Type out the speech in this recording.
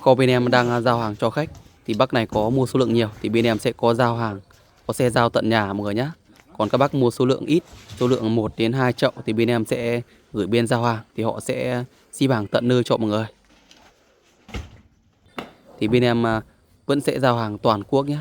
co bên em đang giao hàng cho khách. Thì bác này có mua số lượng nhiều thì bên em sẽ có giao hàng, có xe giao tận nhà mọi người nhé. Còn các bác mua số lượng ít, số lượng 1 đến 2 chậu thì bên em sẽ gửi bên giao hàng, thì họ sẽ ship hàng tận nơi cho mọi người. Thì bên em vẫn sẽ giao hàng toàn quốc nhé.